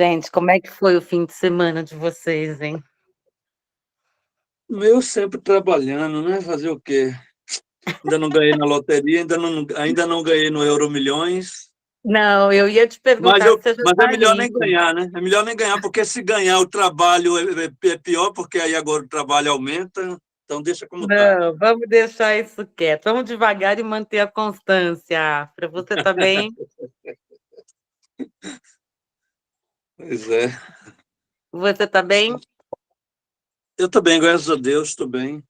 Gente, como é que foi o fim de semana de vocês, hein? Eu sempre trabalhando, né? Fazer o quê? Ainda não ganhei na loteria, ainda não ganhei no Euromilhões, Não, eu ia te mas, perguntar se você já mas é está melhor nem rico. ganhar, né? É melhor nem ganhar, porque se ganhar o trabalho é pior, porque aí agora o trabalho aumenta, então deixa como está. Não, vamos deixar isso quieto. Vamos devagar e manter a constância. Para você tá bem? Pois é. Você tá bem? Eu estou bem, graças a Deus, estou bem.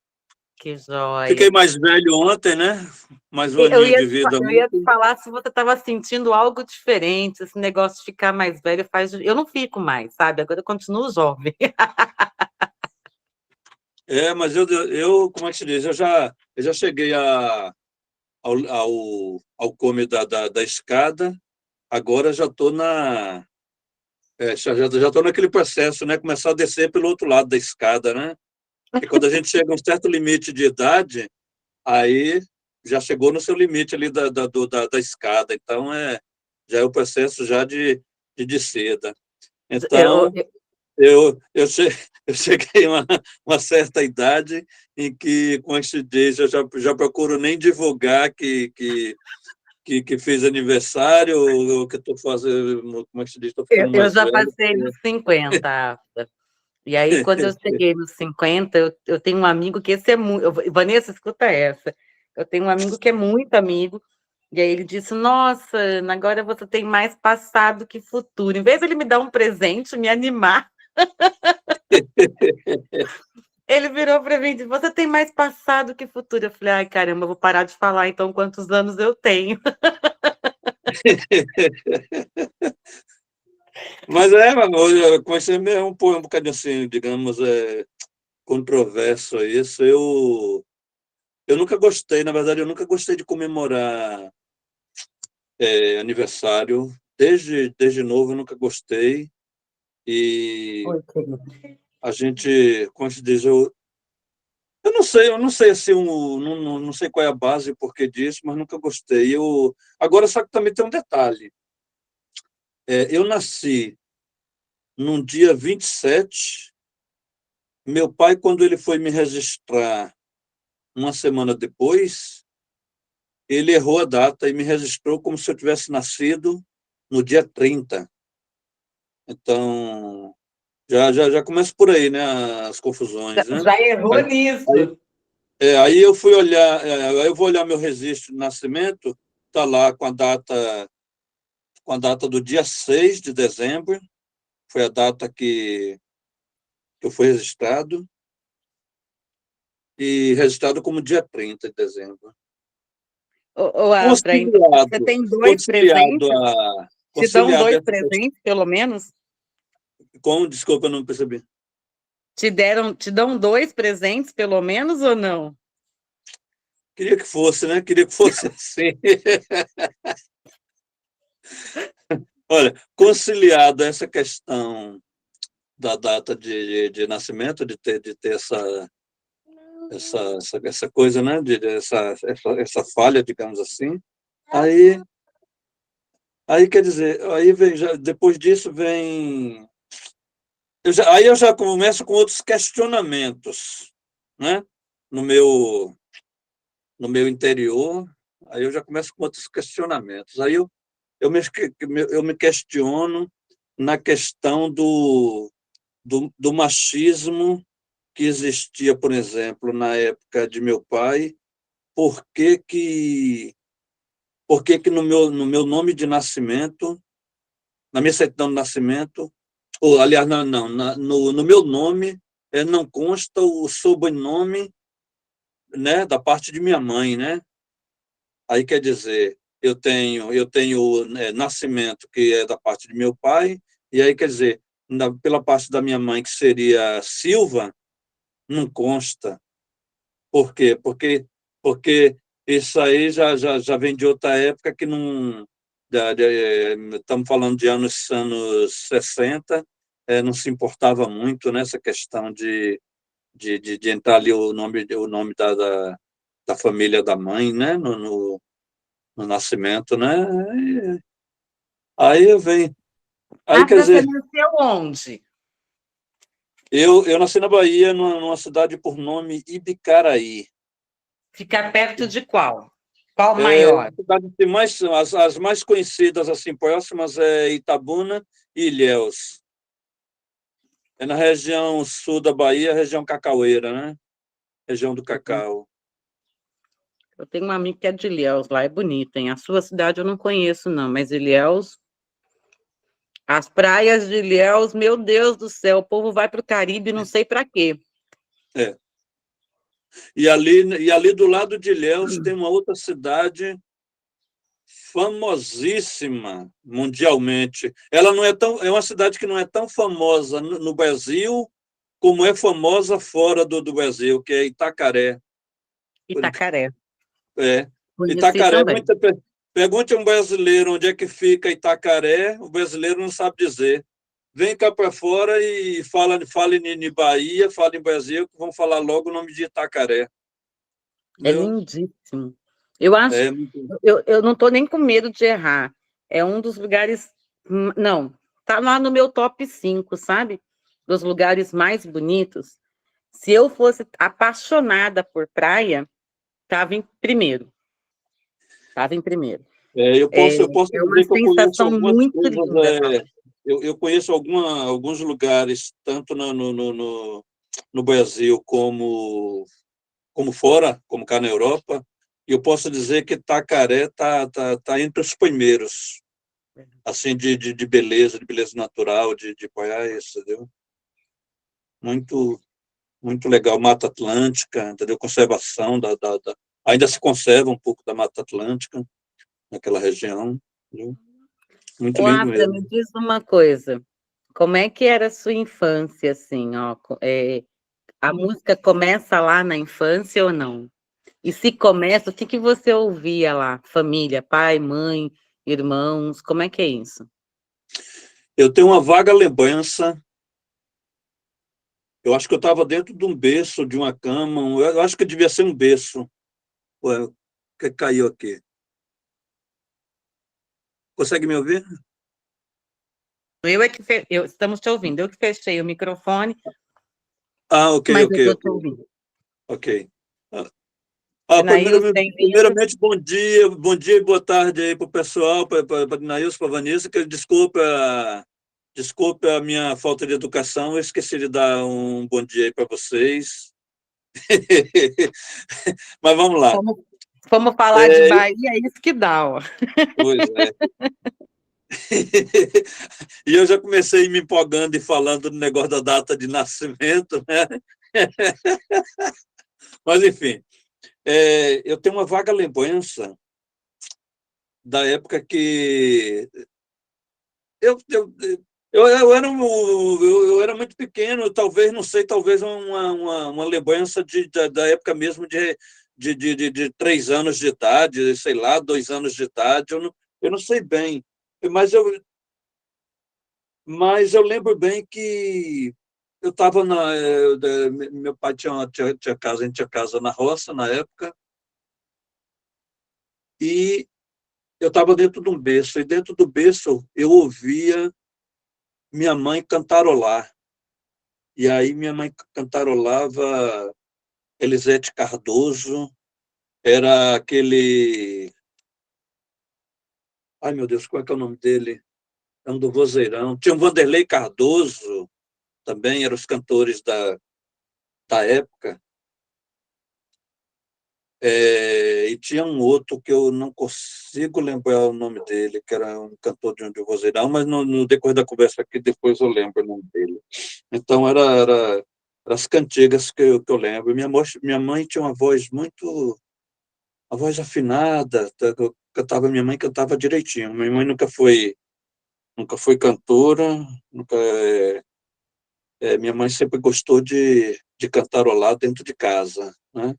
Que joia. Fiquei mais velho ontem, né? Mais um Eu aninho ia de te, vida eu ia te ontem. falar se você estava sentindo algo diferente. Esse negócio de ficar mais velho faz. Eu não fico mais, sabe? Agora eu continuo jovem. Mas como é que se diz? Eu já cheguei ao cume da escada. Agora já estou já estou naquele processo, né? Começar a descer pelo outro lado da escada, né? E quando a gente chega a um certo limite de idade, aí já chegou no seu limite ali da escada. Então, já é o processo já de descida. Eu, Então, eu cheguei a uma certa idade em que, com este diz, eu já procuro nem divulgar que fiz aniversário, ou que estou fazendo, como é que se diz, estou ficando eu mais já velho. passei dos 50. E aí, quando eu cheguei nos 50, eu tenho um amigo que esse é muito. Vanessa, escuta essa. Eu tenho um amigo que é muito amigo, e aí ele disse: Nossa, Ana, agora você tem mais passado que futuro. Em vez de ele me dar um presente, me animar, ele virou para mim e disse: Você tem mais passado que futuro. Eu falei: Ai, caramba, eu vou parar de falar então quantos anos eu tenho. Mas com esse é um bocadinho assim, digamos, controverso isso. Eu nunca gostei, na verdade, eu nunca gostei de comemorar aniversário. Desde novo eu nunca gostei. E Oi, querido. a gente, como se diz, eu não sei assim, não sei qual é a base e porquê disso, mas nunca gostei. Agora, só que também tem um detalhe. Eu nasci num dia 27. Meu pai, quando ele foi me registrar uma semana depois, ele errou a data e me registrou como se eu tivesse nascido no dia 30. Então, já começa por aí, né, as confusões, né? Já errou Aí, aí, nisso. aí eu fui olhar, aí eu vou olhar meu registro de nascimento, está lá com a data do dia 6 de dezembro, foi a data que eu fui registrado, e registrado como dia 30 de dezembro. Ô, Afra, então você Conciliado, tem dois conciliado presentes? a Te dão conciliado dois essa questão presentes, pelo menos? desculpa, eu não percebi. Te dão dois presentes, pelo menos, ou não? Queria que fosse, né? Queria que fosse assim. Olha, conciliado essa questão da data de nascimento, de ter essa coisa, né? Essa falha, digamos assim. Aí, aí quer dizer, aí vem, depois disso vem. Aí eu já começo com outros questionamentos, né? No meu, no meu interior, aí eu já começo com outros questionamentos. Aí eu me questiono na questão do machismo que existia, por exemplo, na época de meu pai. Por que que, por que no meu nome de nascimento, na minha certidão de nascimento, ou, aliás, não, no meu nome, não consta o sobrenome, né, da parte de minha mãe, né? Aí quer dizer, eu tenho nascimento, que é da parte de meu pai, e aí quer dizer, pela parte da minha mãe, que seria Silva, não consta. Por quê? Porque isso aí já vem de outra época que não. Estamos falando de anos 60, não se importava muito nessa questão de entrar ali o nome da família da mãe, né? No nascimento, né? Aí vem. Aí, Ah, quer você dizer, nasceu onde? eu nasci na Bahia, numa cidade por nome Ibicaraí. Fica perto de qual? Qual É, maior? cidade tem mais, as mais conhecidas, assim, próximas, é Itabuna e Ilhéus. É na região sul da Bahia, região cacaueira, né? Região do cacau. Eu tenho um amigo que é de Ilhéus, lá é bonito, hein? A sua cidade eu não conheço, não, mas Ilhéus, as praias de Ilhéus, meu Deus do céu, o povo vai para o Caribe, não sei para quê. É. E ali do lado de Ilhéus tem uma outra cidade famosíssima mundialmente. Ela não é tão, é uma cidade que não é tão famosa no Brasil como é famosa fora do Brasil, que é Itacaré. Itacaré, É. conheci Itacaré, também. pergunte a um brasileiro onde é que fica Itacaré, o brasileiro não sabe dizer. Vem cá para fora e fala em Bahia, fala em Brasil, que vão falar logo o nome de Itacaré. É Entendeu? lindíssimo. Eu acho, É, eu não estou nem com medo de errar. É um dos lugares, não, tá lá no meu top 5, sabe? Dos lugares mais bonitos. Se eu fosse apaixonada por praia, estava em primeiro. Estava em primeiro. eu É, posso é uma dizer que eu conheço sensação algumas muito coisas, linda. eu conheço alguns lugares, tanto no Brasil como fora, como cá na Europa, e eu posso dizer que Itacaré tá entre os primeiros, assim, de beleza natural, de praias, entendeu? Muito, muito legal. Mata Atlântica, entendeu? Conservação ainda se conserva um pouco da Mata Atlântica naquela região, entendeu? Muito Ô, lindo Afra, me mesmo. diz uma coisa. Como é que era a sua infância, assim, ó? A música começa lá na infância ou não? E se começa, o que que você ouvia lá? Família, pai, mãe, irmãos, como é que é isso? Eu tenho uma vaga lembrança. Eu acho que eu estava dentro de um berço, de uma cama. Eu acho que devia ser um berço. Ué, o que caiu aqui? Consegue me ouvir? Eu é que estamos te ouvindo, eu que fechei o microfone, Ah, ok, mas ok, eu estou ok, te ouvindo. ok. Sinaíl, tem vento? Primeiramente, bom dia e boa tarde aí para o pessoal, para Nailson, para Vanessa, que desculpa a minha falta de educação, eu esqueci de dar um bom dia aí para vocês. Mas vamos lá. Vamos falar de É, Bahia, é isso que dá, ó. pois é. E eu já comecei me empolgando e falando do negócio da data de nascimento, né? Mas, enfim, eu tenho uma vaga lembrança da época que eu, eu, eu era muito pequeno, talvez, não sei, talvez uma lembrança da época mesmo de 3 anos de idade, sei lá, 2 anos de idade, eu não sei bem, mas eu lembro bem que eu estava meu pai tinha casa, a gente tinha casa na roça na época, e eu estava dentro de um berço, e dentro do berço eu ouvia minha mãe cantarolar. E aí minha mãe cantarolava Elisete Cardoso, era aquele. Ai, meu Deus, qual é que é o nome dele? É um do Vozeirão. Tinha o Vanderlei Cardoso, também, eram os cantores da época. E tinha um outro que eu não consigo lembrar o nome dele, que era um cantor de Vozeirão, mas no decorrer da conversa aqui, depois eu lembro o nome dele. Então, era as cantigas que eu lembro. Minha mãe tinha uma voz muito a voz afinada, minha mãe cantava direitinho. Minha mãe nunca foi cantora, nunca, minha mãe sempre gostou de cantarolar dentro de casa, né?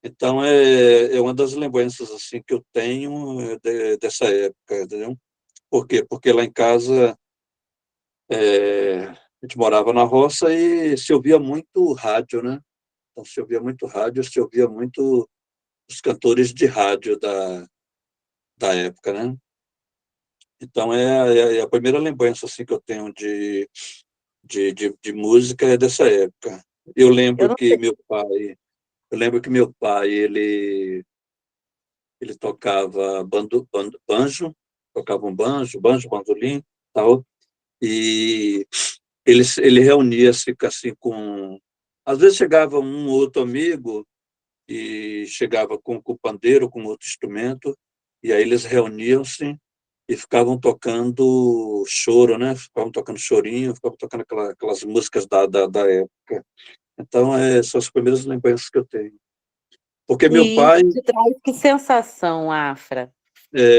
Então é uma das lembranças assim que eu tenho dessa época, entendeu? Por quê? Porque lá em casa a gente morava na roça e se ouvia muito rádio, né? Então se ouvia muito rádio, se ouvia muito os cantores de rádio da época, né? Então, é a primeira lembrança assim, que eu tenho de música é dessa época. Eu Eu lembro não que sei. meu pai, eu lembro que meu pai, ele tocava banjo, tocava um banjo, bandolim, tal, e ele reunia-se assim com... Às vezes chegava um ou outro amigo e chegava com pandeiro, com outro instrumento, e aí eles reuniam-se e ficavam tocando choro, né? Ficavam tocando chorinho, ficavam tocando aquelas músicas da época. Então, são as primeiras lembranças que eu tenho. Porque E isso te traz que sensação, Afra?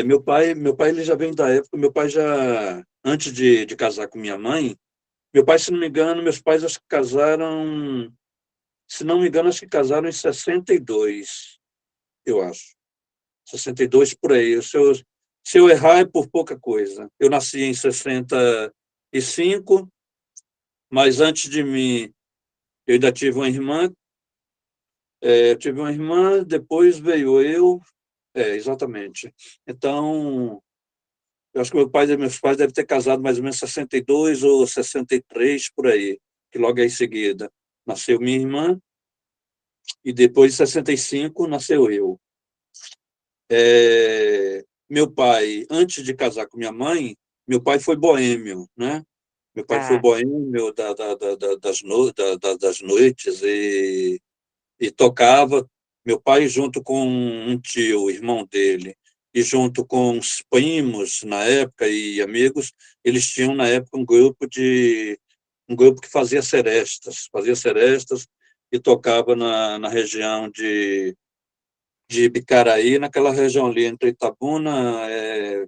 meu pai ele já vem da época, meu pai já, antes de casar com minha mãe, meu pai, se não me engano, meus pais acho que casaram, se não me engano, acho que casaram em 62, eu acho. 62 por aí. Se eu errar é por pouca coisa. Eu nasci em 65, mas antes de mim eu ainda tive uma irmã. Eu tive uma irmã, depois veio eu. Exatamente. Então, eu acho que meus pais devem ter casado mais ou menos em 62 ou 63 por aí, que logo em seguida nasceu minha irmã e depois em 65 nasceu eu. Meu pai, antes de casar com minha mãe, meu pai foi boêmio, né? Meu pai foi Ah, boêmio das noites e tocava. Meu pai, junto com um tio, irmão dele, e junto com os primos na época e amigos, eles tinham na época um grupo que fazia serestas e tocava na região de Ibicaraí, naquela região ali entre Itabuna,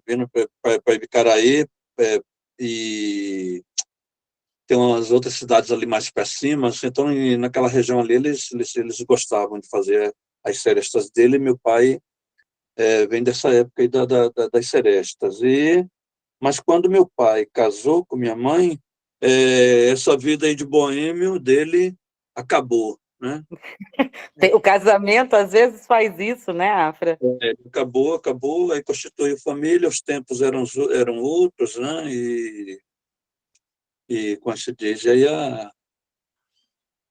vindo para Ibicaraí, é, e tem umas outras cidades ali mais para cima, assim, então naquela região ali eles gostavam de fazer as serestas dele. Meu pai vem dessa época aí das serestas. Mas quando meu pai casou com minha mãe, essa vida aí de boêmio dele acabou, né? o casamento às vezes faz isso, né, Afra? Acabou, aí constituiu família, os tempos eram outros, né? Como se diz, aí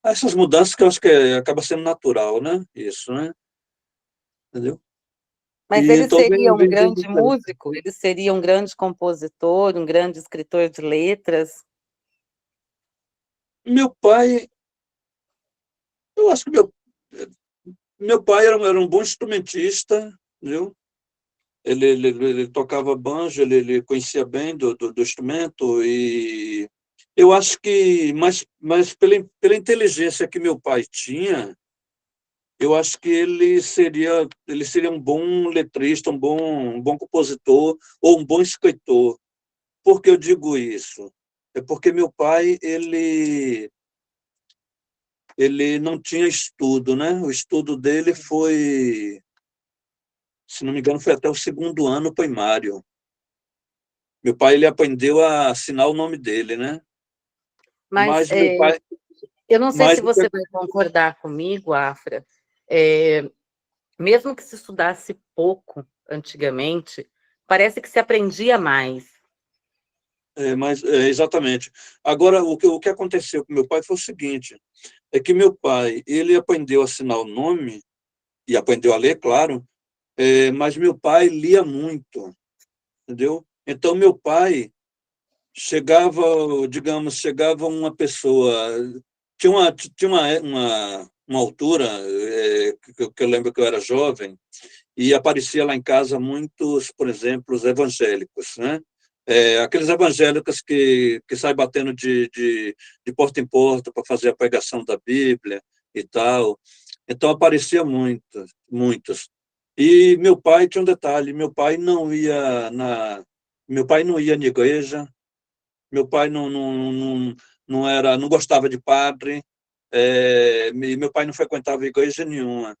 essas mudanças que eu acho que acaba sendo natural, né? Isso, né? Entendeu? Mas E ele então seria um vem grande dessa... músico? Ele seria um grande compositor, um grande escritor de letras? Meu pai, eu acho que meu pai era um bom instrumentista, entendeu? Ele tocava banjo, ele conhecia bem do instrumento e eu acho que, mas pela inteligência que meu pai tinha, eu acho que ele seria um bom letrista, um bom compositor ou um bom escritor. Por que eu digo isso? É porque meu pai, ele não tinha estudo, né? O estudo dele foi, se não me engano, foi até o segundo ano primário. Meu pai, ele aprendeu a assinar o nome dele, né? Mas Mas meu pai, eu não sei se mas você vai concordar comigo, Afra. É, mesmo que se estudasse pouco antigamente, parece que se aprendia mais. exatamente. Agora, o que aconteceu com meu pai foi o seguinte, é que meu pai, ele aprendeu a assinar o nome e aprendeu a ler, claro, mas meu pai lia muito, entendeu? Então, meu pai chegava, digamos, chegava uma pessoa, tinha uma altura, que eu lembro que eu era jovem, e aparecia lá em casa muitos, por exemplo, os evangélicos, né? Aqueles evangélicos que saem batendo de porta em porta para fazer a pregação da Bíblia e tal. Então, aparecia muitos, muitos. E meu pai tinha um detalhe, meu pai não ia na igreja, meu pai não gostava de padre, e meu pai não frequentava igreja nenhuma,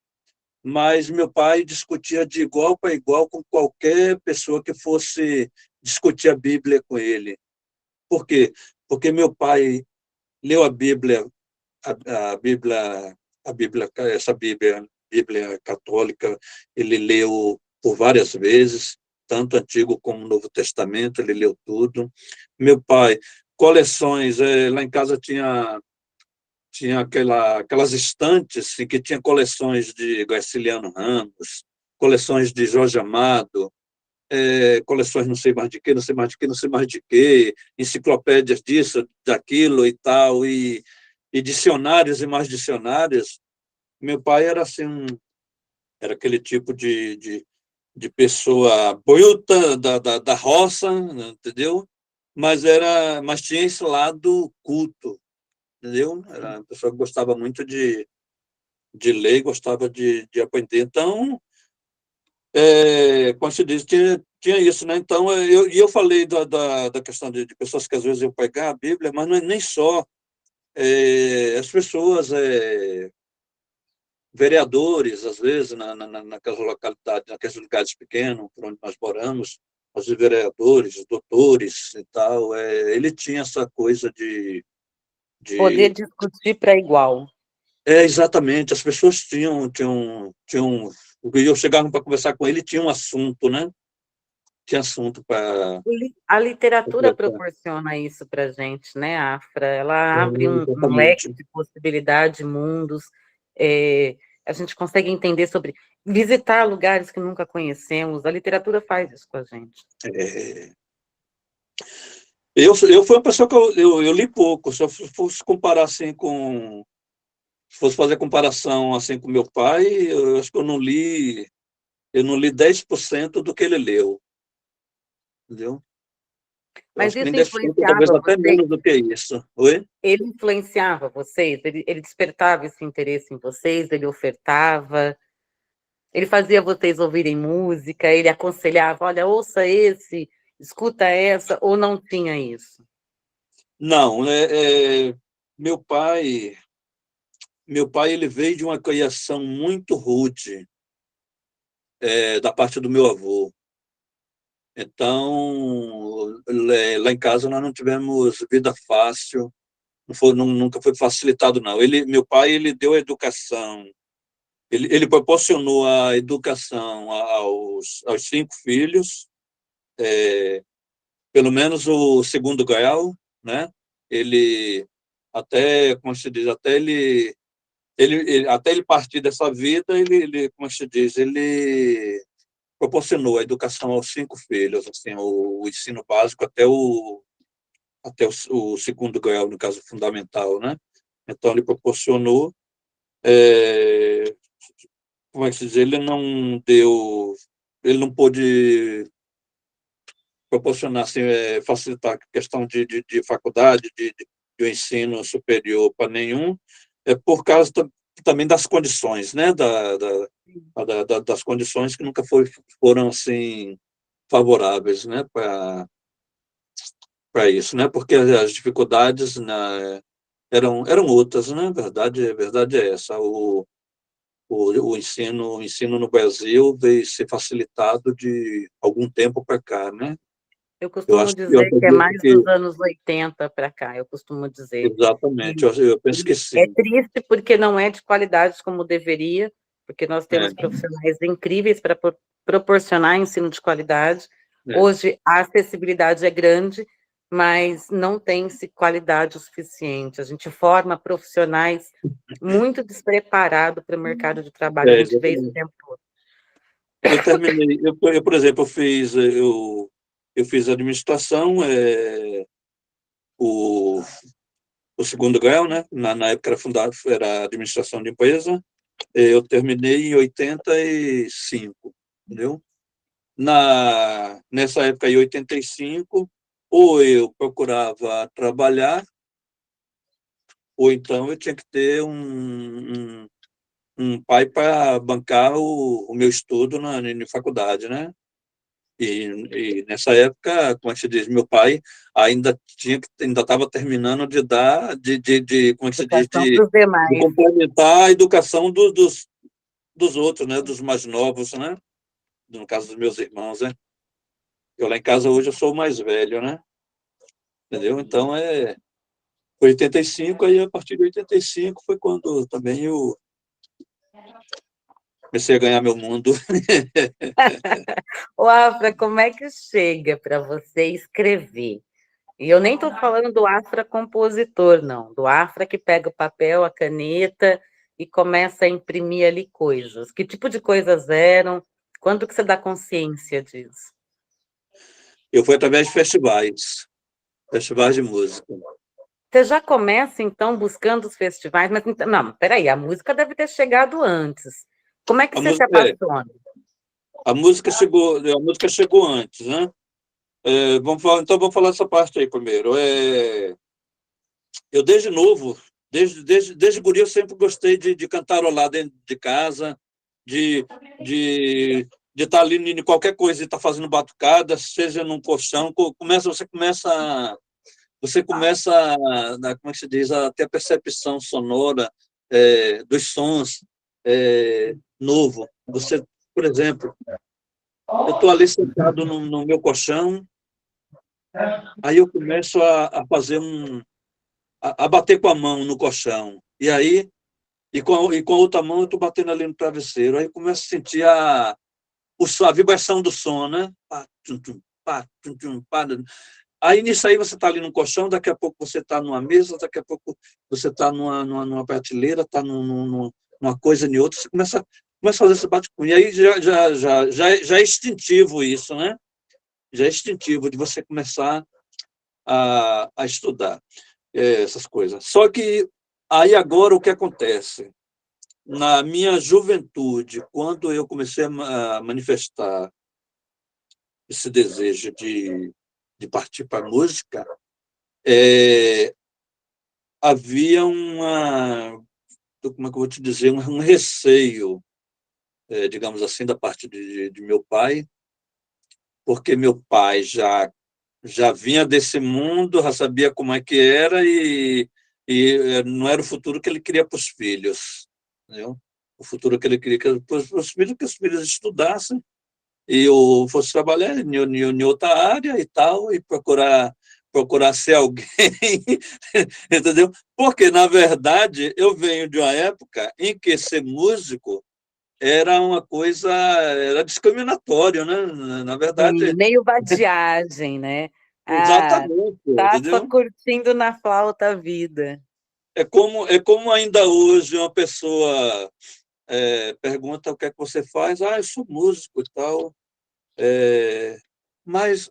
mas meu pai discutia de igual para igual com qualquer pessoa que fosse discutir a Bíblia com ele. Por quê? Porque meu pai leu a Bíblia, a Bíblia, essa Bíblia católica, ele leu por várias vezes, tanto Antigo como Novo Testamento, ele leu tudo. Meu pai, coleções, lá em casa tinha aquelas estantes em que tinha coleções de Graciliano Ramos, coleções de Jorge Amado, coleções não sei mais de quê, não sei mais de quê, não sei mais de quê, enciclopédias disso, daquilo e tal, e dicionários e mais dicionários. Meu pai era assim, era aquele tipo de pessoa bruta da roça, entendeu? Mas tinha esse lado culto, entendeu? Era uma pessoa que gostava muito de ler, gostava de aprender. Então, como se diz, tinha isso, né? Então, eu falei da questão de pessoas que às vezes iam pegar a Bíblia, mas não é nem só. As pessoas, vereadores, às vezes, naquelas localidades, naqueles lugares pequenos, por onde nós moramos, os vereadores, doutores e tal, ele tinha essa coisa Poder de discutir para igual. exatamente, as pessoas eu chegava para conversar com ele, tinha um assunto, né? Tinha assunto para A literatura tratar. proporciona isso para a gente, né, Afra? Ela abre um leque Exatamente. de possibilidades, mundos. é, a gente consegue entender sobre visitar lugares que nunca conhecemos. A literatura faz isso com a gente. É, eu fui uma pessoa que eu li pouco. Se eu fosse comparar assim se fosse fazer comparação assim com meu pai, eu acho que eu não li 10% do que ele leu, entendeu? Eu Mas acho que nem isso 10%, talvez influenciava até vocês? menos do que isso. Oi? Ele influenciava vocês? Ele despertava esse interesse em vocês? Ele ofertava? Ele fazia vocês ouvirem música? Ele aconselhava, olha, ouça esse, escuta essa, ou não tinha isso? Não, meu pai, ele veio de uma criação muito rude, da parte do meu avô. Então, lá em casa nós não tivemos vida fácil, nunca foi facilitado, não. Meu pai, ele deu a educação, ele proporcionou a educação aos 5 filhos, pelo menos o segundo grau, né? Ele, como se diz, até ele partir dessa vida, como se diz, ele proporcionou a educação aos 5 filhos, assim, o ensino básico até o segundo grau, no caso fundamental, né? Então ele proporcionou, como é que se diz, ele não pôde proporcionar, assim, facilitar a questão de faculdade, de um ensino superior para nenhum, por causa também das condições, né? Das condições que nunca foram assim favoráveis, né? Para isso, né? Porque as dificuldades, né, eram outras, né? A verdade é essa. O ensino no Brasil veio ser facilitado de algum tempo para cá, né? Eu Eu costumo acho que eu dizer que é acredito mais dos que anos 80 para cá, eu costumo dizer. exatamente, E, eu penso que e é sim. triste porque não é de qualidade como deveria, porque nós É, temos profissionais incríveis para proporcionar ensino de qualidade. é. Hoje a acessibilidade é grande, mas não tem-se qualidade o suficiente. A gente forma profissionais muito despreparados para o mercado de trabalho, a gente vê isso o Exatamente. tempo todo. Eu terminei, por exemplo, eu fiz administração, o, o segundo grau, né? Na época era administração de empresa. Eu terminei em 85, entendeu? Nessa época, em 85, ou eu procurava trabalhar, ou então eu tinha que ter um pai para bancar o meu estudo na faculdade, né? E nessa época, como é que se diz, meu pai ainda estava terminando de dar, como é que se diz, Educação para os de demais. complementar a educação dos outros, né? Dos mais novos, né? No caso dos meus irmãos, né? Eu lá em casa hoje eu sou o mais velho, né? Entendeu? Então foi 85, aí a partir de 85 foi quando também comecei a ganhar meu mundo. Ô, Afra, como é que chega para você escrever? E eu nem estou falando do Afra compositor, não. Do Afra que pega o papel, a caneta e começa a imprimir ali coisas. Que tipo de coisas eram? Quando que você dá consciência disso? Eu fui através de festivais de música. Você já começa, então, buscando os festivais, mas então, não, peraí, a música deve ter chegado antes. Como é que A você se música, apaixona? a música chegou antes, né? Então vamos falar dessa parte aí primeiro. Eu desde novo, desde guri, eu sempre gostei de cantarolar dentro de casa, de de de estar ali em qualquer coisa, de estar fazendo batucada, seja num colchão, você começa como é que se diz, a ter a percepção sonora dos sons novo. Você, por exemplo, eu estou ali sentado no meu colchão, aí eu começo a fazer a bater com a mão no colchão, e aí e com a outra mão eu estou batendo ali no travesseiro, aí eu começo a sentir a vibração do som, né? Pá, tum, tum, pá, tum, tum, pá. Aí, nisso aí, você está ali no colchão, daqui a pouco você está numa mesa, daqui a pouco você está numa prateleira, está numa coisa em outra, você começa a fazer esse bate-cunha. E aí já é instintivo isso, né? Já é instintivo de você começar a estudar essas coisas. Só que aí agora o que acontece? Na minha juventude, quando eu comecei a manifestar esse desejo de partir para a música, é, havia como é que eu vou te dizer, um receio, digamos assim, da parte de meu pai, porque meu pai já vinha desse mundo, já sabia como é que era e não era o futuro que ele queria para os filhos, entendeu? O futuro que ele queria para os filhos, que os filhos estudassem e eu fosse trabalhar em outra área e tal, e procurar ser alguém, entendeu? Porque, na verdade, eu venho de uma época em que ser músico era uma coisa, era discriminatório, né? Na Sim, verdade, meio vadiagem, né? Ah, exatamente, tá só entendeu? curtindo na flauta a vida. É como ainda hoje uma pessoa pergunta o que é que você faz, eu sou músico e tal, mas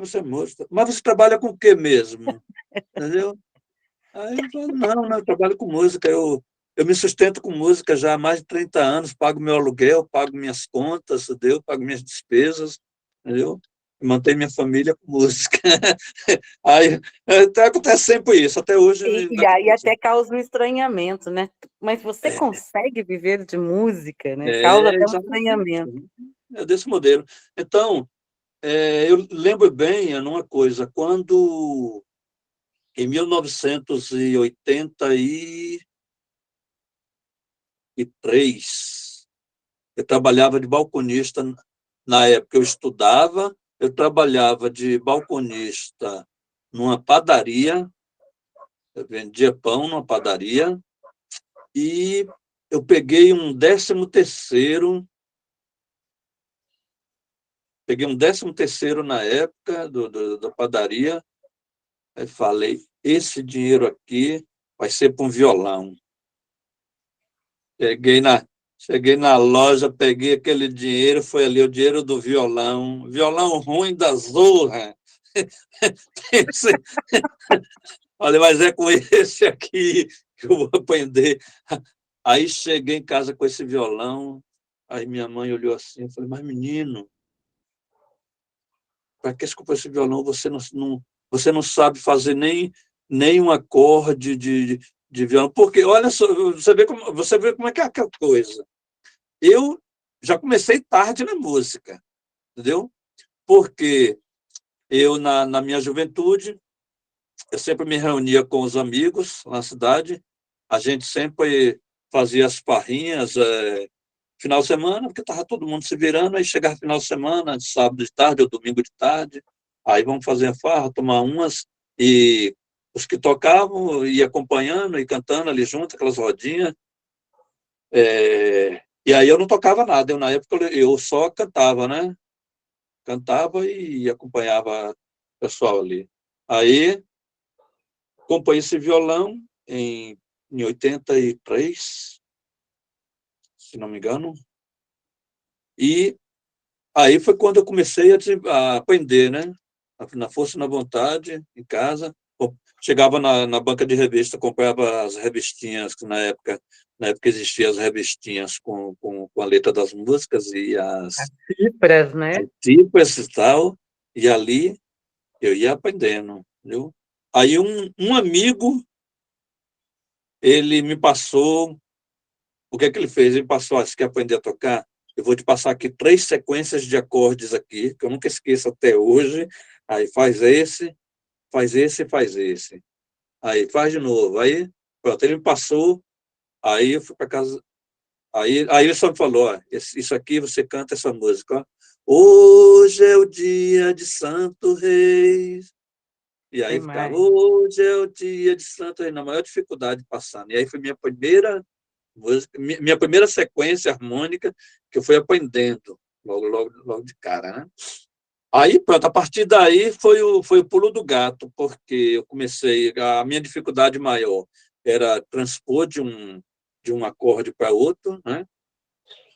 você é músico. Mas você trabalha com o quê mesmo? Entendeu? Aí eu falo, não, eu trabalho com música. Eu me sustento com música já há mais de 30 anos, pago meu aluguel, pago minhas contas, entendeu? Pago minhas despesas, entendeu? E mantenho minha família com música. Aí até acontece sempre isso, até hoje E ainda aí acontece. até causa um estranhamento, né? Mas você consegue viver de música, né? Causa É até um exatamente. estranhamento. É desse modelo. Então, eu lembro bem numa coisa, quando em 1983, eu trabalhava de balconista. Na época, eu estudava, eu trabalhava de balconista numa padaria, eu vendia pão numa padaria, e eu peguei um décimo terceiro na época da padaria, aí falei, esse dinheiro aqui vai ser para um violão. Cheguei na, cheguei na loja, peguei aquele dinheiro, foi ali o dinheiro do violão, violão ruim da Zorra. Pensei, olha, mas é com esse aqui que eu vou aprender. Aí cheguei em casa com esse violão, aí minha mãe olhou assim, eu falei, mas menino, para que você comprou esse violão? Você não sabe fazer nem um acorde de violão. Porque, olha só, você vê como é que é aquela coisa. Eu já comecei tarde na música, entendeu? Porque na minha juventude, eu sempre me reunia com os amigos na cidade, a gente sempre fazia as farrinhas, final de semana, porque estava todo mundo se virando, aí chegava final de semana, sábado de tarde ou domingo de tarde, aí vamos fazer a farra, tomar umas, e os que tocavam ia acompanhando e cantando ali junto, aquelas rodinhas, E aí eu não tocava nada, na época eu só cantava, né? Cantava e acompanhava o pessoal ali. Aí comprei esse violão em 83, se não me engano, e aí foi quando eu comecei a aprender, né? Na força e na vontade, em casa. Chegava na banca de revista, comprava as revistinhas, que na época existiam as revistinhas com a letra das músicas e As cifras, né? as cifras e tal, e ali eu ia aprendendo, viu? Aí um amigo, ele me passou, o que é que ele fez? Ele passou, se quer aprender a tocar? Eu vou te passar aqui 3 sequências de acordes aqui, que eu nunca esqueço até hoje. Aí faz esse, faz esse, faz esse. Aí faz de novo. Aí, pronto, ele me passou, aí eu fui para casa. Aí ele só me falou: ó, isso aqui você canta essa música. Ó. Hoje é o dia de Santo Reis. E aí ficava, Demais. hoje é o dia de Santo Reis, na maior dificuldade passando. E aí foi minha primeira música, minha primeira sequência harmônica que eu fui aprendendo logo de cara, né? Aí, pronto, a partir daí foi o pulo do gato, porque eu comecei, a minha dificuldade maior era transpor de um acorde para outro, né?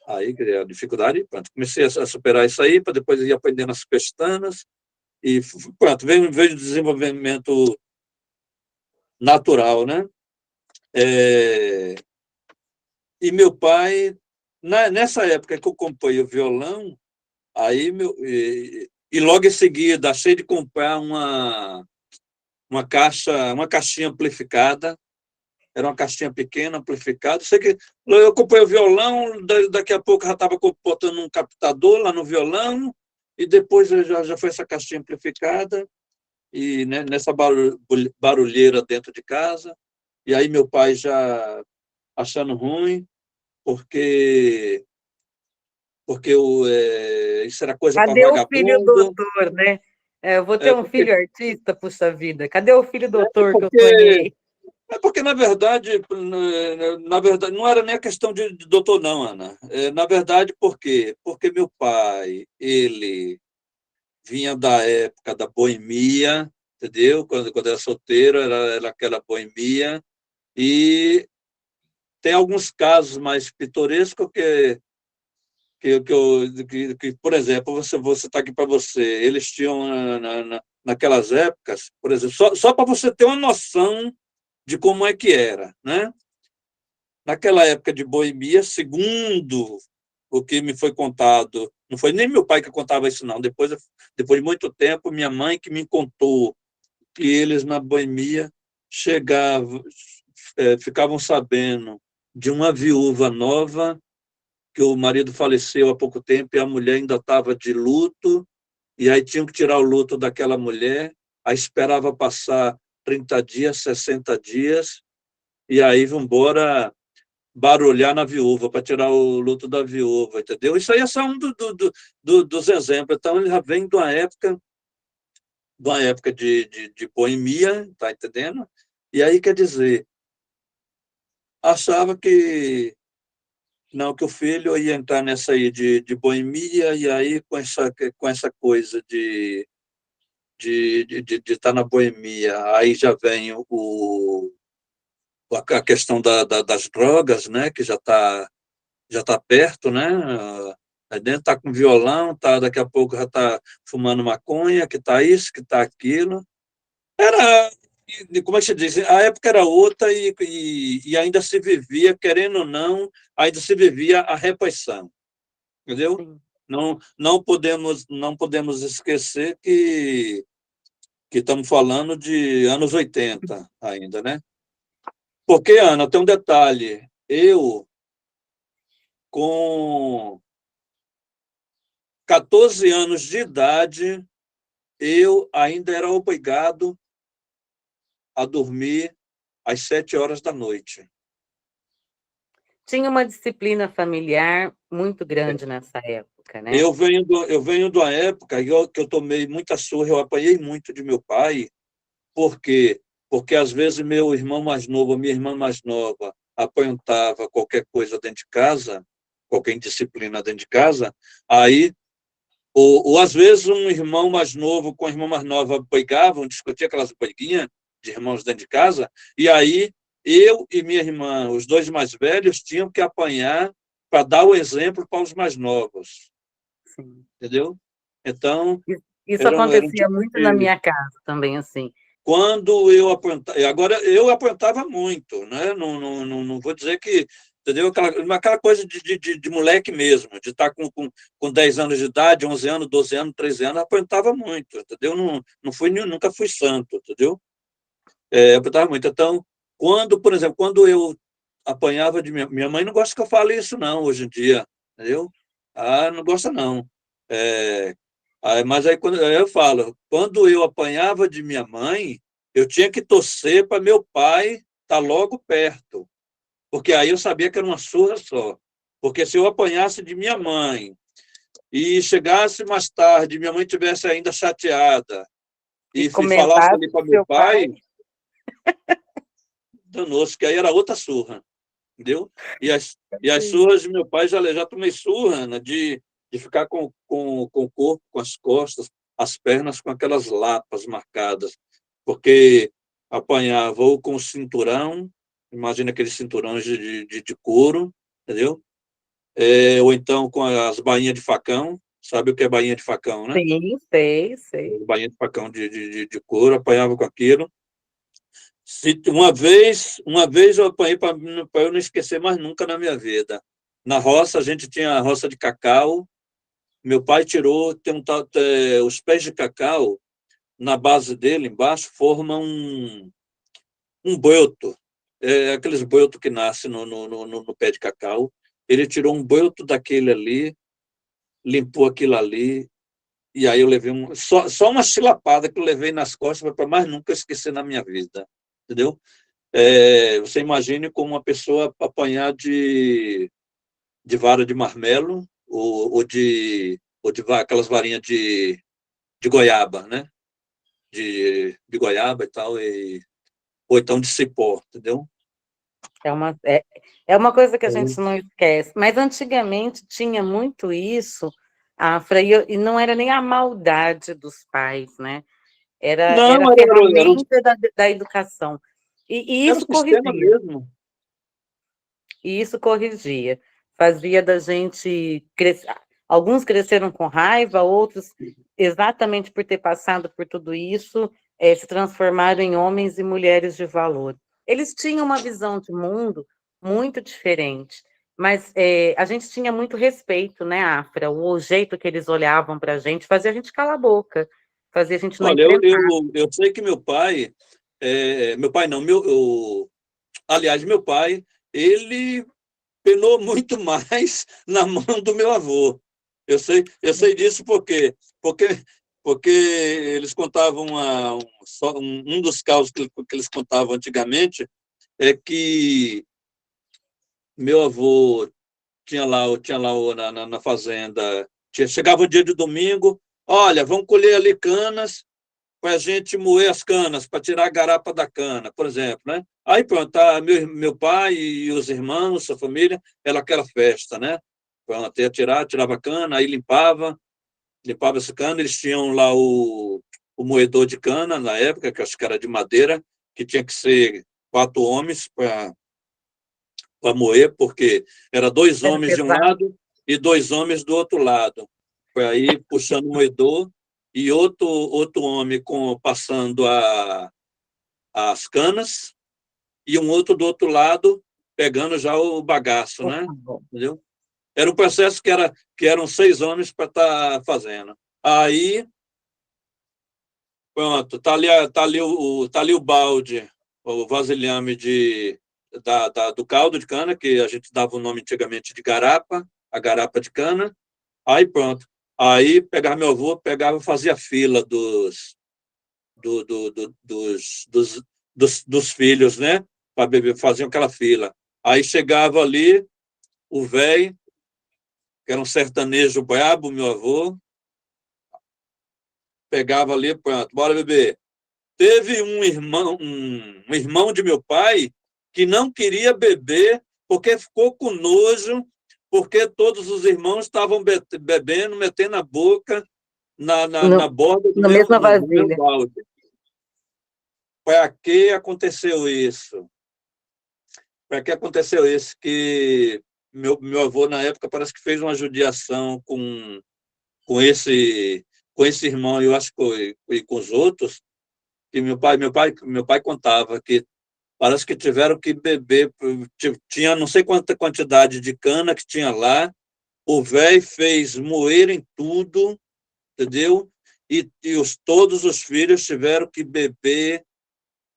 Aí, a dificuldade, pronto, comecei a superar isso aí, para depois ir aprendendo as pestanas, e pronto, veio o desenvolvimento natural, né? É, e meu pai, nessa época que eu comprei o violão, aí e logo em seguida achei de comprar uma caixinha amplificada. Era uma caixinha pequena, amplificada. Sei que eu comprei o violão, daqui a pouco já estava botando um captador lá no violão, e depois já foi essa caixinha amplificada, e né, nessa barulheira dentro de casa. E aí meu pai já achando ruim, porque isso era coisa para Cadê o filho vagabundo. doutor, né? Eu vou ter um Porque, filho artista, puxa vida. Cadê o filho doutor que eu porque sonhei? na verdade, não era nem a questão de doutor, não, Ana. Na verdade, por quê? Porque meu pai, ele vinha da época da boemia, entendeu? Quando era solteiro, era aquela boemia, e tem alguns casos mais pitorescos por exemplo, você está aqui para você, eles tinham naquelas épocas, por exemplo, só para você ter uma noção de como é que era, né? Naquela época de boemia, segundo o que me foi contado, não foi nem meu pai que contava isso, não. Depois de muito tempo, minha mãe que me contou que eles, na boemia, chegavam, ficavam sabendo de uma viúva nova, que o marido faleceu há pouco tempo e a mulher ainda estava de luto, e aí tinham que tirar o luto daquela mulher, aí esperava passar 30 dias, 60 dias, e aí vão embora barulhar na viúva, para tirar o luto da viúva, entendeu? Isso aí é só um dos exemplos. Então, ele já vem de uma época de boemia, tá entendendo? E aí, quer dizer, achava que não, que o filho ia entrar nessa aí de boemia, e aí com essa coisa de estar na boemia, aí já vem a questão das drogas, né, que já está perto, né? Aí dentro está com violão, daqui a pouco já está fumando maconha, que está isso, que está aquilo. Era, como é que se diz? A época era outra e ainda se vivia, querendo ou não, ainda se vivia a repressão, entendeu? Sim. Não podemos esquecer que estamos falando de anos 80 ainda, né? Porque, Ana, tem um detalhe. Eu, com 14 anos de idade, eu ainda era obrigado a dormir às 7 horas da noite. Tinha uma disciplina familiar muito grande nessa época, né? Eu venho de uma época que eu tomei muita surra, eu apanhei muito de meu pai, por quê? Porque às vezes meu irmão mais novo, minha irmã mais nova, aprontava qualquer coisa dentro de casa, qualquer indisciplina dentro de casa, aí, ou às vezes um irmão mais novo com a irmã mais nova brigavam, discutiam aquelas briguinhas de irmãos dentro de casa, e aí eu e minha irmã, os dois mais velhos, tinham que apanhar para dar o exemplo para os mais novos, Sim. entendeu? Então, Isso era um acontecia tipo muito na de... minha casa também, assim. Quando eu aprontava, agora eu aprontava muito, né? Não vou dizer que, entendeu? Aquela coisa de moleque mesmo, de estar com 10 anos de idade, 11 anos, 12 anos, 13 anos, aprontava muito, entendeu? Nunca fui santo, entendeu? Aprontava muito. Então, por exemplo, quando eu apanhava de minha mãe, não gosta que eu fale isso, não, hoje em dia, entendeu? Ah, não gosta, não. É, mas aí, aí eu falo, quando eu apanhava de minha mãe, eu tinha que torcer para meu pai estar logo perto, porque aí eu sabia que era uma surra só. Porque se eu apanhasse de minha mãe e chegasse mais tarde, minha mãe tivesse ainda chateada E e falasse comentasse ali com para meu seu pai. pai, danou-se, que aí era outra surra, entendeu? E as surras de meu pai, já tomei surra, né, de ficar com o corpo, com as costas, as pernas com aquelas lapas marcadas, porque apanhava ou com o cinturão, imagina aqueles cinturões de couro, entendeu? Ou então com as bainhas de facão, sabe o que é bainha de facão, né? Sim, sei, sei. Bainha de facão de couro, apanhava com aquilo. Uma vez eu apanhei para eu não esquecer mais nunca na minha vida. Na roça, a gente tinha a roça de cacau. Meu pai tirou, os pés de cacau, na base dele, embaixo, formam um broto. Aqueles brotos que nascem no pé de cacau. Ele tirou um broto daquele ali, limpou aquilo ali, e aí eu levei só uma chilapada que eu levei nas costas para mais nunca esquecer na minha vida. Entendeu? Você imagine como uma pessoa apanhar de vara de marmelo ou de aquelas varinhas de goiaba, né? De goiaba e tal, ou então de cipó, entendeu? É uma coisa que a gente não esquece. Mas antigamente tinha muito isso, Afra, e não era nem a maldade dos pais, né? Era Não, a era ferramenta da educação. E era o isso sistema corrigia. mesmo. E isso corrigia. Fazia da gente crescer. Alguns cresceram com raiva, outros, exatamente por ter passado por tudo isso, se transformaram em homens e mulheres de valor. Eles tinham uma visão de mundo muito diferente, mas a gente tinha muito respeito, né, Afra? O jeito que eles olhavam para a gente fazia a gente calar a boca, fazia a gente não Olha, eu, enfrentar. eu, eu sei que meu pai não, aliás, meu pai, ele penou muito mais na mão do meu avô. Eu sei disso porque, porque eles contavam um dos causos que eles contavam antigamente é que meu avô tinha lá na fazenda, chegava o dia de domingo, olha, vamos colher ali canas para a gente moer as canas, para tirar a garapa da cana, por exemplo, né? Aí pronto, meu pai e os irmãos, a família, era aquela festa, né? Pronto, ia tirava a cana, aí limpava essa cana, eles tinham lá o moedor de cana, na época, que acho que era de madeira, que tinha que ser 4 homens para moer, porque era 2 Era homens de um pesado. lado e 2 homens do outro lado, para ir puxando o moedor, e outro homem passando as canas, e um outro do outro lado pegando já o bagaço, Por né? favor. Entendeu? Era um processo que eram 6 homens para estar fazendo. Aí, pronto, tá ali o balde, o vasilhame do caldo de cana, que a gente dava o nome antigamente de garapa, a garapa de cana. Aí pronto. Aí pegava meu avô, fazia fila dos filhos, né? Para beber, faziam aquela fila. Aí chegava ali o velho, que era um sertanejo brabo, meu avô, pegava ali, pronto, bora beber. Teve um irmão de meu pai que não queria beber porque ficou com nojo porque todos os irmãos estavam bebendo, metendo a boca No, na borda na mesma do meu vasilha. balde. Para que aconteceu isso? Para que aconteceu isso? Que meu avô, na época, parece que fez uma judiação com com esse irmão, eu acho que e com os outros, que meu pai contava que parece que tiveram que beber, tinha não sei quanta quantidade de cana que tinha lá, o velho fez moer em tudo, entendeu? Todos os filhos tiveram que beber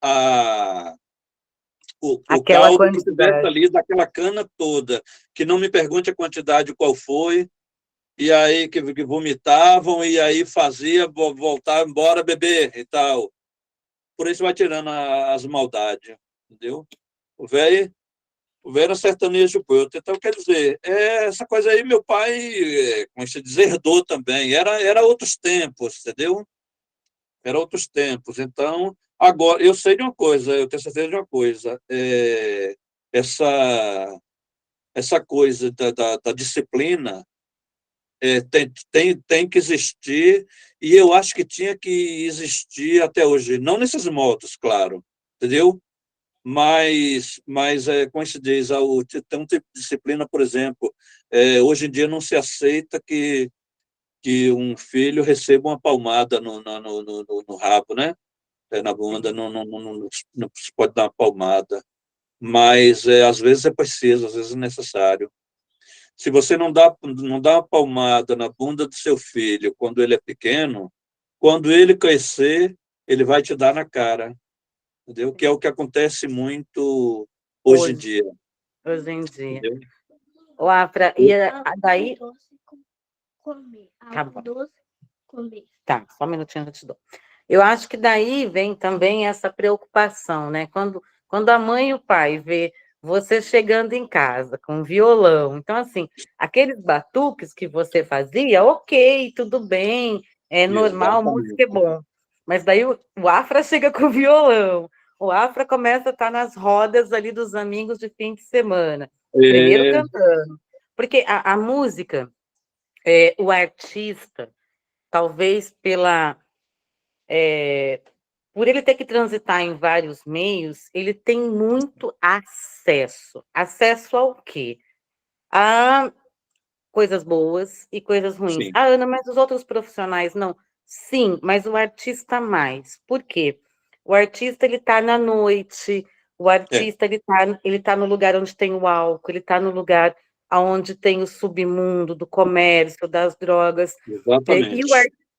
a, o Aquela caldo que tivesse quantidade. ali daquela cana toda, que não me pergunte a quantidade qual foi, e aí que vomitavam, e aí fazia voltar embora beber e tal. Por isso vai tirando as maldades, entendeu? O velho o velho era sertanejo bruto. Então, quer dizer, essa coisa aí, meu pai, como se diz, herdou também. Era outros tempos, entendeu? Era outros tempos. Então, agora, eu sei de uma coisa, eu tenho certeza de uma coisa. Essa, essa coisa da disciplina tem que existir, e eu acho que tinha que existir até hoje. Não nesses modos, claro, entendeu? Mas como se diz, tem um tipo de disciplina, por exemplo, hoje em dia não se aceita que um filho receba uma palmada no rabo, né? Na bunda, não se pode dar uma palmada, mas às vezes é preciso, às vezes é necessário. Se você não dá uma palmada na bunda do seu filho quando ele é pequeno, quando ele crescer, ele vai te dar na cara, entendeu? Que é o que acontece muito hoje em Hoje, dia, hoje em dia. entendeu? O Afra, e daí. Tá bom. Tá, só um minutinho eu te dou. Eu acho que daí vem também essa preocupação, né? Quando a mãe e o pai vê você chegando em casa com violão, então, assim, aqueles batuques que você fazia, ok, tudo bem, é normal, música é Exatamente. bom. Mas daí o Afra chega com violão, o Afra começa a estar nas rodas ali dos amigos de fim de semana, primeiro É, cantando, porque a música, o artista, talvez por ele ter que transitar em vários meios, ele tem muito acesso. Acesso ao quê? A coisas boas e coisas ruins. sim, Ah, Ana, mas os outros profissionais não. Sim, mas o artista mais. Por quê? O artista ele está na noite, o é, artista ele tá no lugar onde tem o álcool, ele está no lugar onde tem o submundo do comércio, das drogas. E exatamente.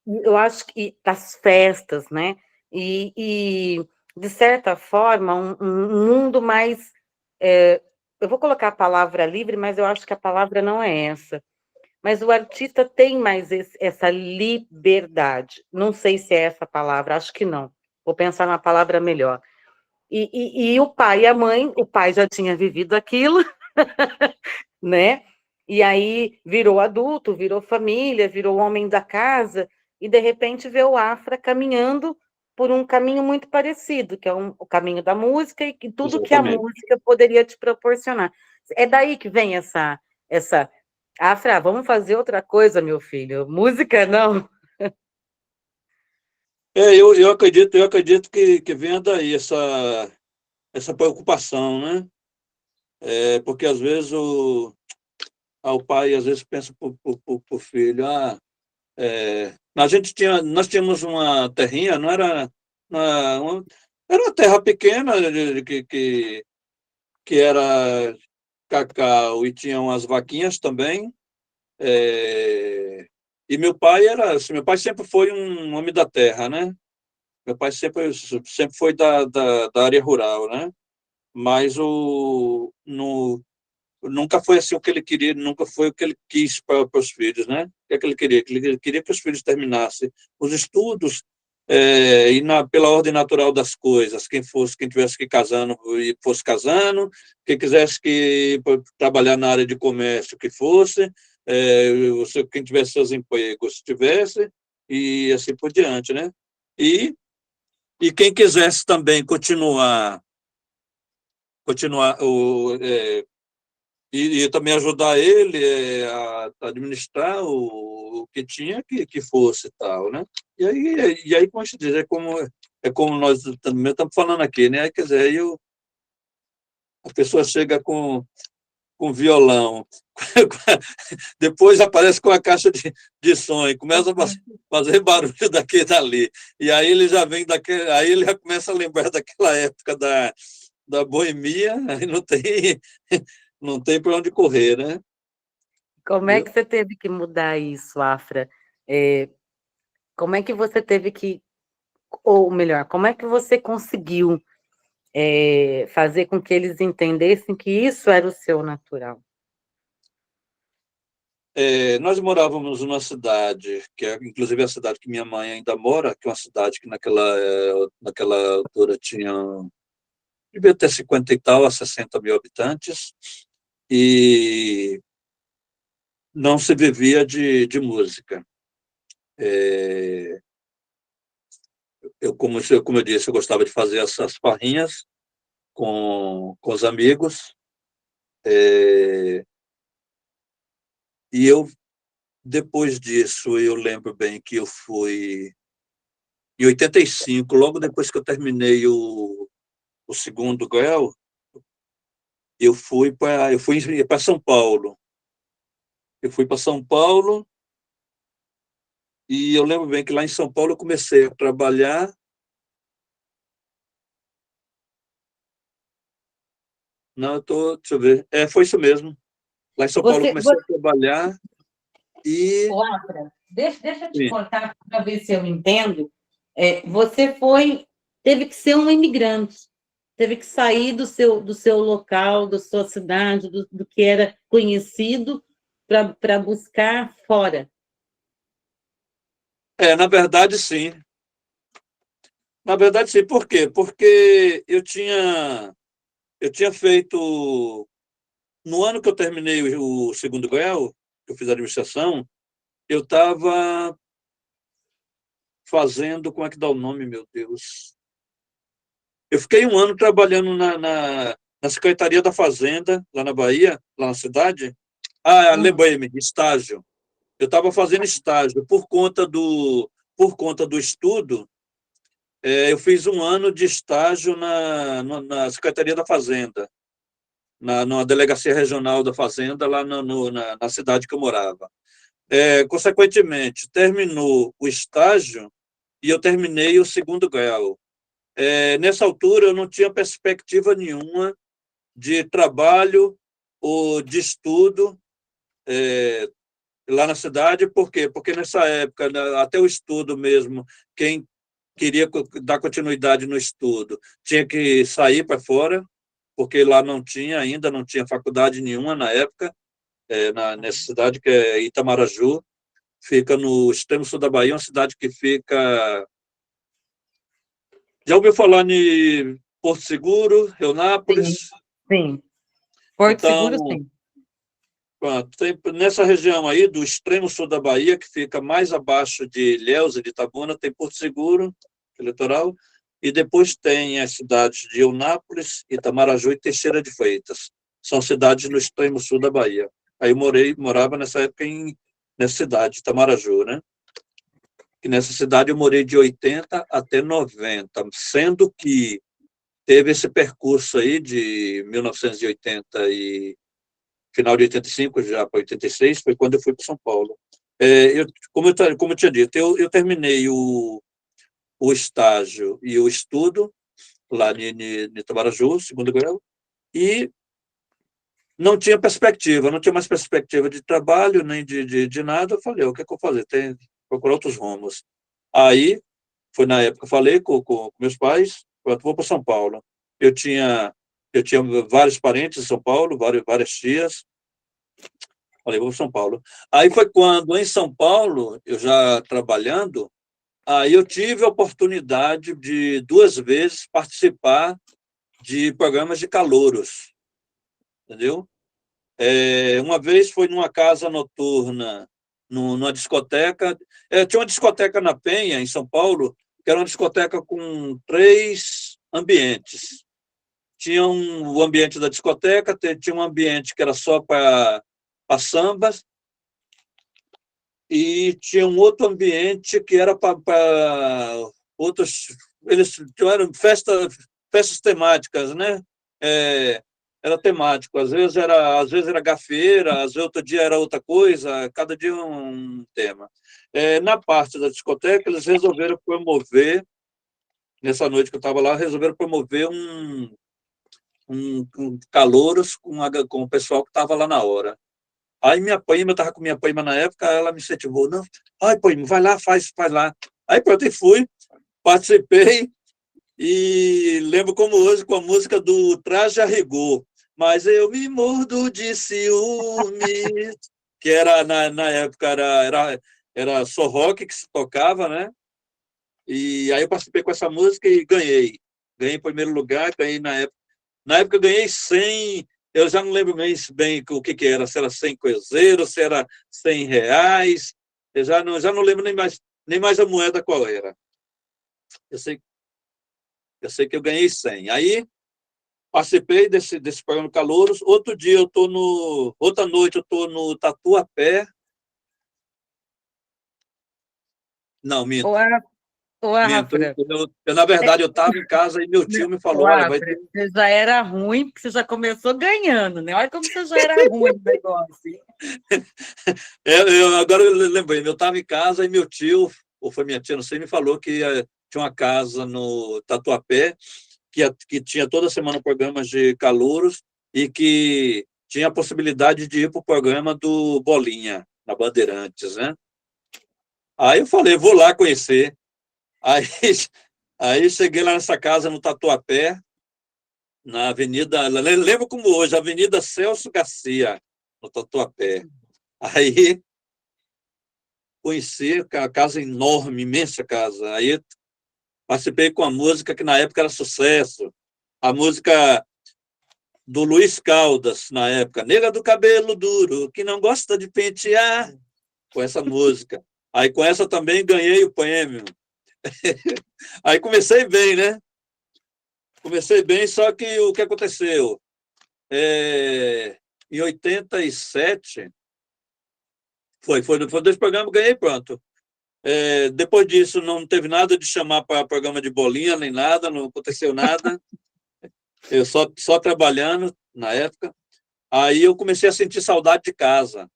eu acho que das festas, né? De certa forma, um mundo mais. Eu vou colocar a palavra livre, mas eu acho que a palavra não é essa. Mas o artista tem mais essa liberdade. Não sei se é essa palavra, acho que não. Vou pensar na palavra melhor. E o pai e a mãe, o pai já tinha vivido aquilo, né? E aí virou adulto, virou família, virou homem da casa, e de repente vê o Afra caminhando por um caminho muito parecido, que é o caminho da música e tudo que a Exatamente. música poderia te proporcionar. É daí que vem essa Afra, vamos fazer outra coisa, meu filho. Música não. Eu acredito que venha daí essa preocupação, né? Porque às vezes o pai às vezes pensa para o filho, nós tínhamos uma terrinha, não era era uma terra pequena que era cacau e tinha umas vaquinhas também. E meu pai era, assim, meu pai sempre foi um homem da terra, né? Meu pai sempre foi da área rural, né? Mas nunca foi assim o que ele queria, nunca foi o que ele quis para os filhos, né? O que é que ele queria? Ele queria que os filhos terminassem os estudos pela ordem natural das coisas. Quem tivesse que ir casando e fosse casando, quem quisesse que trabalhar na área de comércio que fosse, quem tivesse seus empregos tivesse e assim por diante, né? E e quem quisesse também continuar e também ajudar ele a administrar o que tinha que fosse e tal, né? E aí, como a gente diz, é como nós também estamos falando aqui, né? Quer dizer, aí a pessoa chega com violão, depois aparece com a caixa de som e começa a fazer barulho daqui e dali. E aí ele já vem daquele, aí ele já começa a lembrar daquela época da boemia, aí não tem para onde correr, né? Como é Entendeu? que você teve que mudar isso, Afra? É, como é que você teve que, ou melhor, como é que você conseguiu fazer com que eles entendessem que isso era o seu natural? Nós morávamos numa cidade, que é inclusive a cidade que minha mãe ainda mora, que é uma cidade que naquela altura devia ter 50 e tal a 60 mil habitantes, e não se vivia de música. É, como eu disse, eu gostava de fazer essas farrinhas com os amigos, é, e depois disso, eu lembro bem que eu fui, em 85, logo depois que eu terminei o segundo grau, eu fui para São Paulo. Eu fui para São Paulo e eu lembro bem que lá em São Paulo eu comecei a trabalhar. Não, deixa eu ver. Foi isso mesmo. Lá em São Paulo eu Você, comecei a trabalhar e, Ô, Afra, deixa eu te sim, contar para ver se eu entendo. Você teve que ser um imigrante, teve que sair do seu local, da sua cidade, do que era conhecido, para buscar fora. na verdade, sim. Na verdade, sim. Por quê? Porque eu tinha feito, no ano que eu terminei o segundo grau, que eu fiz administração, eu estava fazendo, como é que dá o nome, meu Deus? Eu fiquei um ano trabalhando na Secretaria da Fazenda, lá na Bahia, lá na cidade. Lembrei-me, estágio. Eu estava fazendo estágio por conta do estudo. Eu fiz um ano de estágio na Secretaria da Fazenda, numa delegacia regional da Fazenda, lá na cidade que eu morava. Consequentemente, terminou o estágio e eu terminei o segundo grau. Nessa altura, eu não tinha perspectiva nenhuma de trabalho ou de estudo lá na cidade. Por quê? Porque nessa época, né, até o estudo mesmo, quem queria dar continuidade no estudo tinha que sair para fora, porque lá ainda não tinha faculdade nenhuma na época, nessa cidade que é Itamaraju, fica no extremo sul da Bahia, uma cidade que fica... Já ouviu falar em Porto Seguro, Sim, Eunápolis? sim. Porto Seguro, Então, sim. pronto, nessa região aí, do extremo sul da Bahia, que fica mais abaixo de Ilhéus e de Itabuna, tem Porto Seguro, litoral, e depois tem as cidades de Eunápolis, Itamaraju e Teixeira de Freitas. São cidades no extremo sul da Bahia. Aí eu morava nessa época nessa cidade, Itamaraju, né? E nessa cidade eu morei de 80 até 90, sendo que teve esse percurso aí de 1980 e final de 85, já para 86, foi quando eu fui para São Paulo. Como eu tinha dito, eu terminei o estágio e o estudo lá em Itamaraju, segundo grau, e não tinha perspectiva, não tinha mais perspectiva de trabalho, nem de nada. Eu falei, o que é que eu vou fazer? Tem que procurar outros rumos. Aí, foi na época, eu falei com meus pais, eu vou para São Paulo. Eu tinha vários parentes em São Paulo, várias tias. Falei, vou para São Paulo. Aí foi quando, em São Paulo, eu já trabalhando, aí eu tive a oportunidade de 2 vezes participar de programas de calouros, entendeu? Uma vez foi numa casa noturna, numa discoteca. Tinha uma discoteca na Penha, em São Paulo, que era uma discoteca com 3 ambientes. o ambiente da discoteca, tinha um ambiente que era só para sambas, e tinha um outro ambiente que era para outros. Eles tiveram festas temáticas, né? É, era temático, às vezes era gafieira, às vezes outro dia era outra coisa, cada dia um tema. Na parte da discoteca, eles resolveram promover, nessa noite que eu estava lá, resolveram promover um calouros com o pessoal que estava lá na hora. Aí minha prima, eu estava com minha prima na época, ela me incentivou, não, ai, prima, vai lá, faz lá. Aí pronto, e fui, participei, e lembro como hoje com a música do Traje a Rigor, mas eu me mordo de ciúmes, que era, na época, era só rock que se tocava, né? E aí eu participei com essa música e ganhei. Ganhei em primeiro lugar, ganhei na época. Na época eu ganhei 100, eu já não lembro bem o que era, se era 100 cruzeiros, se era R$ 100, eu já não lembro nem mais a moeda qual era. Eu sei que eu ganhei 100. Aí participei desse programa Calouros. Outra noite eu estou no Tatuapé. Não, Ô, minto. Minto. Afra, Na verdade, eu estava em casa e meu tio me falou, olha, vai Afra, ter. você já era ruim, porque você já começou ganhando, né? Olha como você já era ruim no negócio. Hein? Agora eu lembrei, eu estava em casa e meu tio, ou foi minha tia, não sei, me falou que tinha uma casa no Tatuapé, que tinha toda semana programas de calouros e que tinha a possibilidade de ir para o programa do Bolinha, na Bandeirantes, né? Aí eu falei, vou lá conhecer. Aí, aí cheguei lá nessa casa no Tatuapé, na Avenida, lembro como hoje, Avenida Celso Garcia, no Tatuapé. Aí conheci a casa enorme, imensa casa. Aí participei com a música que na época era sucesso, a música do Luiz Caldas, na época, Nega do Cabelo Duro, que não gosta de pentear, com essa música. Aí com essa também ganhei o prêmio. Aí comecei bem, né? Comecei bem, só que o que aconteceu? Em 87, foi dois programas, ganhei, pronto. Depois disso, não teve nada de chamar para programa de bolinha, nem nada, não aconteceu nada. Eu só trabalhando na época. Aí eu comecei a sentir saudade de casa.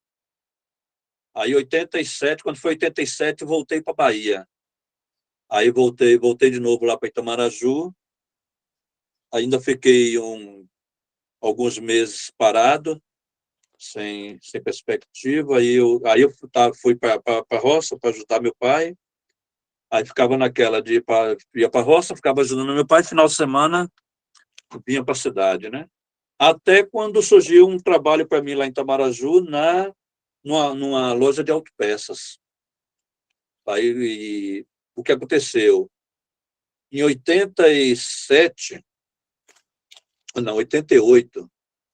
Aí, 87, quando foi 87, voltei para a Bahia. Aí voltei de novo lá para Itamaraju. Ainda fiquei alguns meses parado, sem perspectiva. Aí eu fui para a roça para ajudar meu pai. Aí ficava naquela de ia para a roça, ficava ajudando meu pai. Final de semana, vinha para a cidade, né? Até quando surgiu um trabalho para mim lá em Itamaraju, numa loja de autopeças. Aí, o que aconteceu? Em 87, não, 88,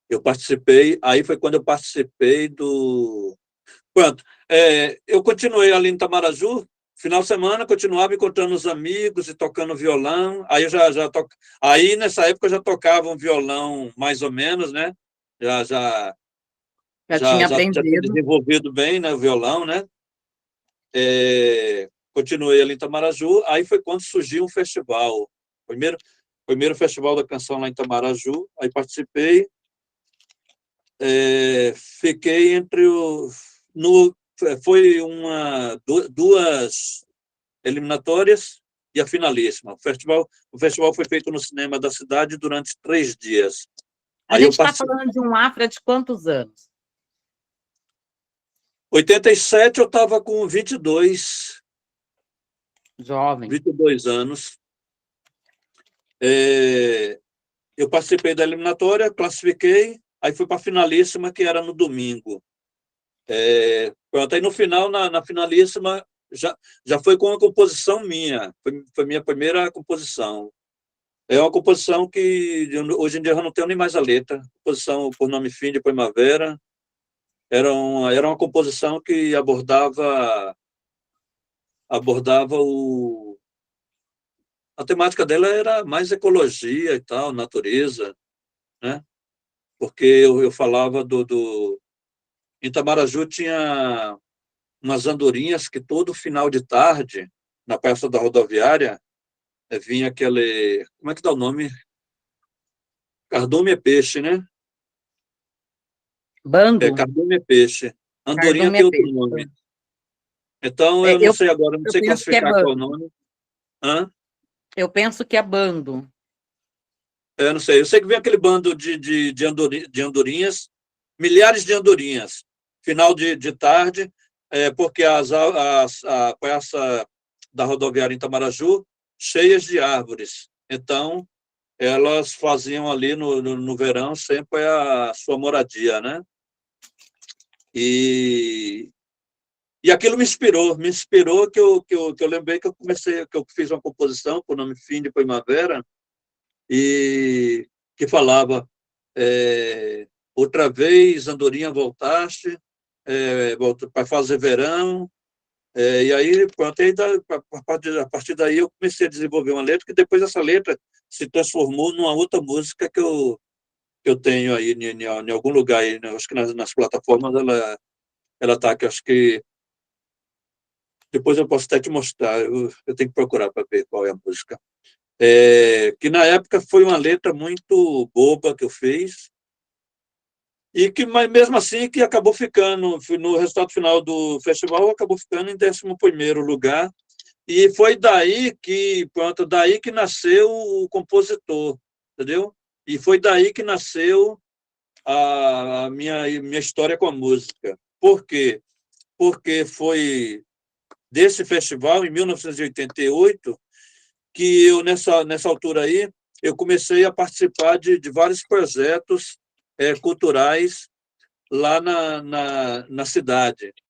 eu participei, aí foi quando eu participei do... Pronto, eu continuei ali em Itamaraju, final de semana, continuava encontrando os amigos e tocando violão, aí nessa época eu já tocava um violão mais ou menos, né? Já, já, Já já, tinha já, já tinha aprendido. desenvolvido bem, né, o violão, né? Continuei ali em Itamaraju, aí foi quando surgiu um festival, primeiro festival da canção lá em Itamaraju, aí participei, fiquei entre foi duas eliminatórias e a finalíssima. O festival foi feito no cinema da cidade durante 3 dias. A Aí eu gente está participei. falando de um Afra de quantos anos? 87 eu estava com Jovem. 22 anos. Eu participei da eliminatória, classifiquei, aí fui para a finalíssima, que era no domingo. Pronto, aí no final, na finalíssima, já foi com uma composição minha, foi minha primeira composição. É uma composição que hoje em dia eu não tenho nem mais a letra, composição por nome Fim de Primavera, era uma composição que abordava a temática dela era mais ecologia e tal, natureza, né? Porque eu falava em Itamaraju tinha umas andorinhas que todo final de tarde, na Praça da Rodoviária, vinha aquele... Como é que dá o nome? Cardume é peixe, né? Bando? Cardume é peixe. Andorinha Cardume é tem outro peixe. nome. Então, É, eu não sei agora, não eu sei penso que é classificar qual é o bando. nome. Hã? Eu penso que é bando. Eu não sei. Eu sei que vem aquele bando de andorinhas, milhares de andorinhas, final de tarde, porque a praça da rodoviária em Itamaraju cheias de árvores. Então, elas faziam ali no verão sempre a sua moradia, né? E, e aquilo me inspirou que eu lembrei que eu comecei, que eu fiz uma composição com o nome Fim de Primavera, e que falava outra vez, Andorinha, voltaste, para fazer verão, e aí, pronto, a partir daí eu comecei a desenvolver uma letra, que depois essa letra se transformou numa outra música que eu tenho aí em algum lugar, aí, né? Acho que nas plataformas ela está, que acho que depois eu posso até te mostrar, eu tenho que procurar para ver qual é a música. Que na época foi uma letra muito boba que eu fiz, e que, mas mesmo assim, que acabou ficando, no resultado final do festival, acabou ficando em 11º lugar, e foi daí que nasceu o compositor, entendeu? E foi daí que nasceu a minha história com a música. Por quê? Porque foi desse festival, em 1988, que eu, nessa altura aí, eu comecei a participar de vários projetos culturais lá na cidade.